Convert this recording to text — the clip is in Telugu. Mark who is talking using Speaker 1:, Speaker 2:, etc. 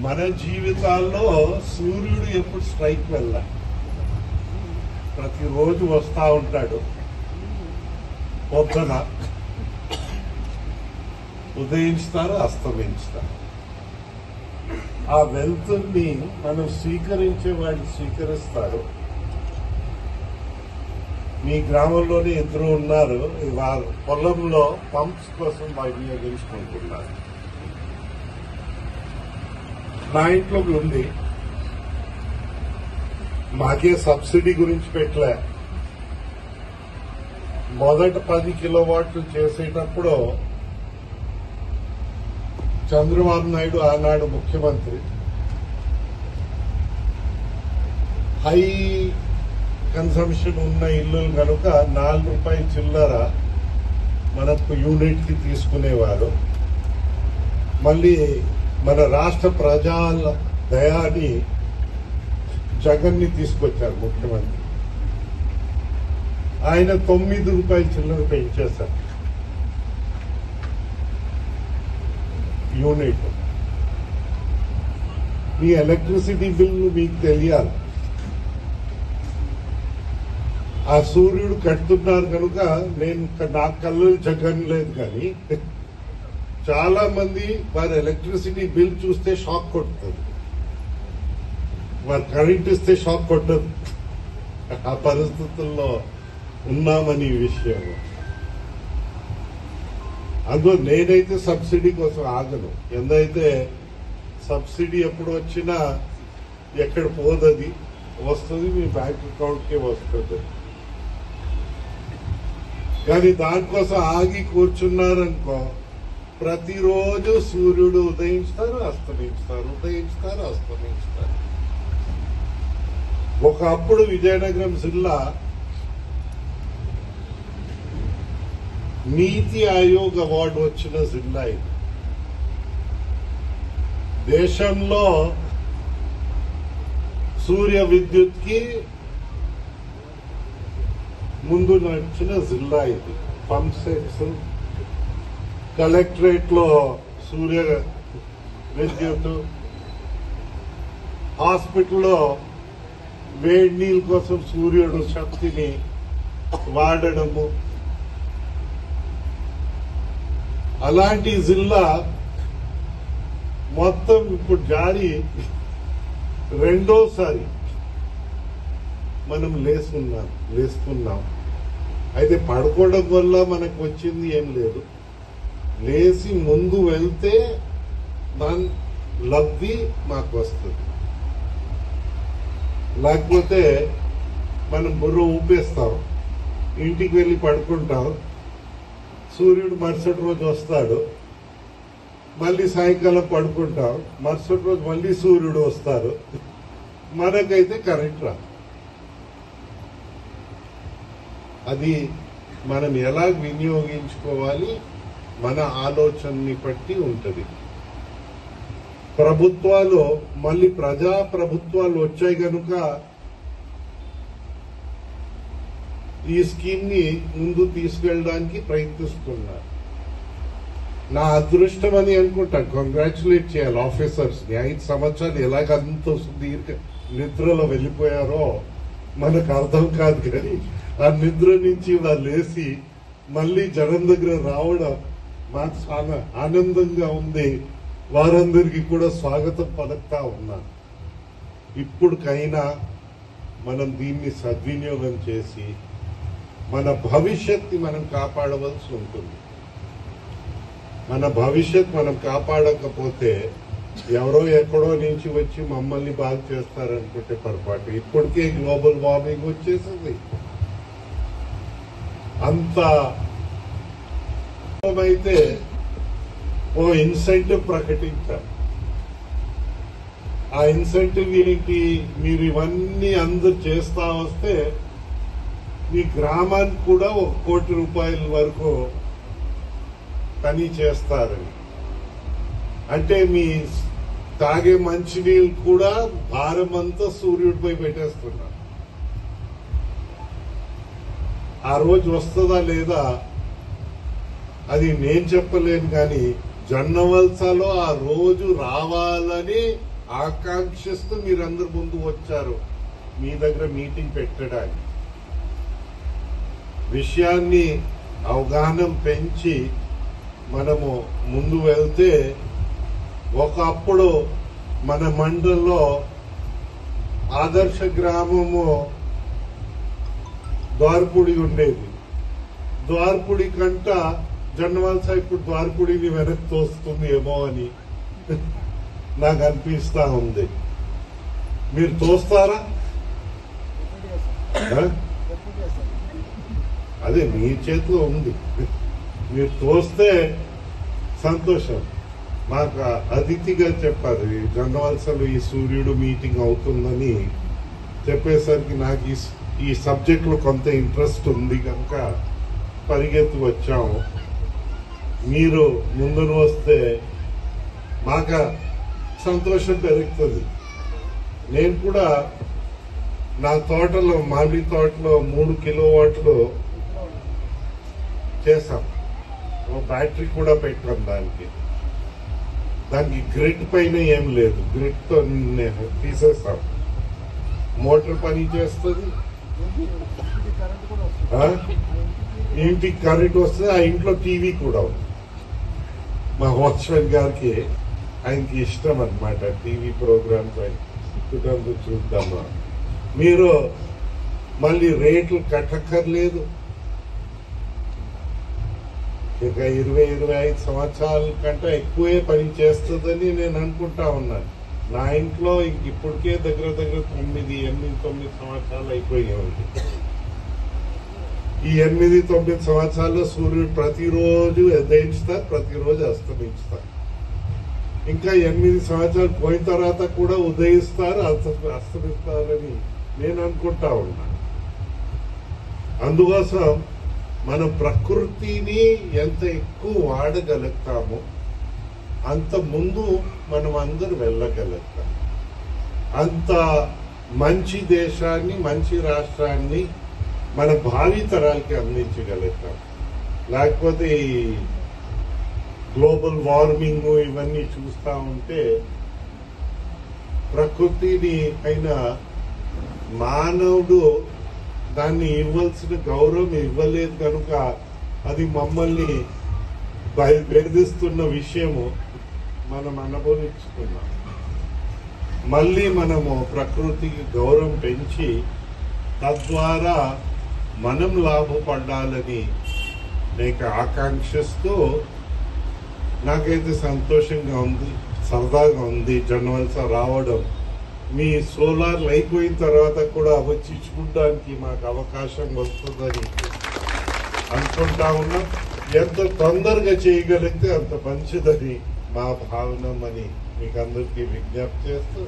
Speaker 1: మన జీవితాల్లో సూర్యుడు ఎప్పుడు స్ట్రైక్ వెళ్ళ ప్రతిరోజు వస్తా ఉంటాడు. పొద్దున ఉదయించుతారు, అస్తమించుతారు. ఆ వెలుతుర్ని మనం స్వీకరించే వాళ్ళు స్వీకరిస్తారు. మీ గ్రామంలోనే ఇద్దరు ఉన్నారు, వారు పొలంలో పంప్స్ కోసం వినియోగించుకుంటున్నారు. నా ఇంట్లో ఉంది, మాకే సబ్సిడీ గురించి పెట్టలే. మొదట 10 కిలోవాట్లు చేసేటప్పుడు చంద్రబాబు నాయుడు ఆనాడు ముఖ్యమంత్రి హై కన్సంప్షన్ ఉన్న ఇల్లు కనుక ₹4 చిల్లర మనకు యూనిట్ కి తీసుకునేవారు. మళ్ళీ మన రాష్ట్ర ప్రజల దయాని జగన్ ని తీసుకొచ్చారు ముఖ్యమంత్రి. ఆయన ₹9 చిల్లర పెంచేశారు యూనిట్. మీ ఎలక్ట్రిసిటీ బిల్లు మీకు తెలియాలి. ఆ సూర్యుడు కడుతున్నారు కనుక నా కళ్ళు జగన్ లేదు, కానీ చాలా మంది వారి ఎలక్ట్రిసిటీ బిల్ చూస్తే షాక్ కొడుతుంది, వారు కరెంట్ ఇస్తే షాక్ కొట్టదు. ఆ పరిస్థితుల్లో ఉన్నామని విషయం. అందులో నేనైతే సబ్సిడీ కోసం ఆగను. ఎందైతే సబ్సిడీ ఎప్పుడు వచ్చినా ఎక్కడ పోదది, వస్తుంది మీ బ్యాంక్ అకౌంట్కే వస్తుంది. కానీ దానికోసం ఆగి కూర్చున్నారనుకో, ప్రతిరోజు సూర్యుడు ఉదయించుతారు, అస్తమించుతారు, ఉదయించుతారు, అస్తమించుతారు. ఒకప్పుడు విజయనగరం జిల్లా నీతి ఆయోగ్ అవార్డు వచ్చిన జిల్లా ఇది. దేశంలో సూర్య విద్యుత్ కి ముందు నడిచిన జిల్లా ఇది. పంప్ సెట్స్, కలెక్టరేట్ లో సూర్య విద్యుత్, హాస్పిటల్లో వేడి నీళ్ళ కోసం సూర్యుడు శక్తిని వాడడము. అలాంటి జిల్లా మొత్తం ఇప్పుడు జారీ రెండోసారి మనం లేస్తున్నాం. అయితే పడుకోవడం వల్ల మనకు వచ్చింది ఏం లేదు. లేచి ముందు వెళ్తే దాని లబ్ధి మాకు వస్తుంది. లేకపోతే మనం బుర్ర ఊపేస్తాం, ఇంటికి వెళ్ళి పడుకుంటాం. సూర్యుడు మరుసటి రోజు వస్తాడు, మళ్ళీ సాయంకాలం పడుకుంటాం, మరుసటి రోజు మళ్ళీ సూర్యుడు వస్తారు. మనకైతే కరెంట్ రాదు. అది మనం ఎలా వినియోగించుకోవాలి, మన ఆలోచనని బట్టి ఉంటుంది. ప్రభుత్వాలు మళ్ళీ ప్రజా ప్రభుత్వాలు వచ్చాయి కనుక ఈ స్కీమ్ ని ముందు తీసుకెళ్ళడానికి ప్రయత్నిస్తున్నారు. నా అదృష్టం అని అనుకుంటా. కంగ్రాచులేట్ చేయాలి ఆఫీసర్స్ ని. 5 సంవత్సరాలు ఎలాగంత సుదీర్ఘ నిద్రలో వెళ్ళిపోయారో మనకు అర్థం కాదు, కానీ ఆ నిద్ర నుంచి వాళ్ళు లేచి మళ్ళీ జనం దగ్గర రావడం మాకు చాలా ఆనందంగా ఉంది. వారందరికీ కూడా స్వాగతం పలుకుతా ఉన్నాను. ఇప్పటికైనా మనం దీన్ని సద్వినియోగం చేసి మన భవిష్యత్ని మనం కాపాడవలసి ఉంటుంది. మన భవిష్యత్ మనం కాపాడకపోతే ఎవరో ఎక్కడో నుంచి వచ్చి మమ్మల్ని బాగు చేస్తారనుకుంటే పొరపాటు. ఇప్పటికే గ్లోబల్ వార్మింగ్ వచ్చేసింది. అంత అయితే ఓ ఇన్సెంటివ్ ప్రకటించారు. ఆ ఇన్సెంటివ్ ఏంటి? మీరు ఇవన్నీ అందరు చేస్తా వస్తే మీ గ్రామానికి కూడా ₹1 కోటి వరకు పని చేస్తారని. అంటే మీ తాగే మంచినీళ్ళు కూడా భారం అంతా సూర్యుడిపై పెట్టేస్తున్నారు. ఆ రోజు వస్తుందా లేదా అది నేను చెప్పలేను, కానీ జొన్నవలసలో ఆ రోజు రావాలని ఆకాంక్షిస్తూ మీరందరు ముందు వచ్చారు మీ దగ్గర మీటింగ్ పెట్టడానికి. విషయాన్ని అవగాహన పెంచి మనము ముందు వెళ్తే ఒకప్పుడు మన మండలంలో ఆదర్శ గ్రామము ద్వారపూడి ఉండేది. ద్వారపూడి కంట జొన్నవలస ఇప్పుడు ద్వారపూడిని వెనక్కి తోస్తుంది ఏమో అని నాకు అనిపిస్తా ఉంది. మీరు తోస్తారా? అదే మీ చేతిలో ఉంది. మీరు తోస్తే సంతోషం. మాకు అతిథిగా చెప్పారు జొన్నవలసలో ఈ సూర్యుడు మీటింగ్ అవుతుందని చెప్పేసరికి నాకు ఈ సబ్జెక్ట్ లో కొంత ఇంట్రెస్ట్ ఉంది కనుక పరిగెత్తి వచ్చాము. మీరు ముందున వస్తే మాకు సంతోషం పెరుగుతుంది. నేను కూడా నా తోటలో మామిడి తోటలో 3 కిలోవాట్లు చేశాం. బ్యాటరీ కూడా పెట్టాం దానికి గ్రిడ్ పైన ఏం లేదు, గ్రిడ్ తో తీసేస్తాం. మోటార్ పని చేస్తుంది, ఇంటికి కరెంట్ వస్తుంది, ఆ ఇంట్లో టీవీ కూడా ఉంది. మా వాచ్మెన్ గారికి ఆయనకి ఇష్టం అన్నమాట టీవీ ప్రోగ్రామ్స్ కుటుంబం చూద్దామా. మీరు మళ్ళీ రేట్లు కట్టక్కర్లేదు. ఇక 20-25 సంవత్సరాల కంటే ఎక్కువే పని చేస్తుందని నేను అనుకుంటా ఉన్నాను. నా ఇంట్లో ఇప్పటికే దగ్గర 9 సంవత్సరాలు అయిపోయాయి. ఈ 8-9 సంవత్సరాల్లో సూర్యుడు ప్రతిరోజు ఉదయిస్తారు, ప్రతిరోజు అస్తమిస్తారు. ఇంకా 8 సంవత్సరాలు పోయిన తర్వాత కూడా ఉదయిస్తారు, అస్తమిస్తారని నేను అనుకుంటా ఉన్నాను. అందుకోసం మన ప్రకృతిని ఎంత ఎక్కువ వాడగలుగుతామో అంత ముందు మనం అందరూ వెళ్ళగలుగుతాం. అంత మంచి దేశాన్ని, మంచి రాష్ట్రాన్ని మన భావి తరాలకి అందించగలుగుతాం. లేకపోతే ఈ గ్లోబల్ వార్మింగ్ ఇవన్నీ చూస్తా ఉంటే ప్రకృతిని అయినా మానవుడు దాన్ని ఇవ్వాల్సిన గౌరవం ఇవ్వలేదు కనుక అది మమ్మల్ని బెదిరిస్తున్న విషయము మనం అనుభవించుకున్నాం. మళ్ళీ మనము ప్రకృతికి గౌరవం పెంచి తద్వారా మనం లాభపడాలని నేను ఆకాంక్షిస్తూ నాకైతే సంతోషంగా ఉంది, సరదాగా ఉంది జొన్నవలస రావడం. మీ సోలార్లు అయిపోయిన తర్వాత కూడా వచ్చి చూడడానికి మాకు అవకాశం వస్తుందని అనుకుంటా ఉన్నాం. ఎంత తొందరగా చేయగలిగితే అంత మంచిదని మా భావన అని మీకు అందరికీ విజ్ఞప్తి చేస్తూ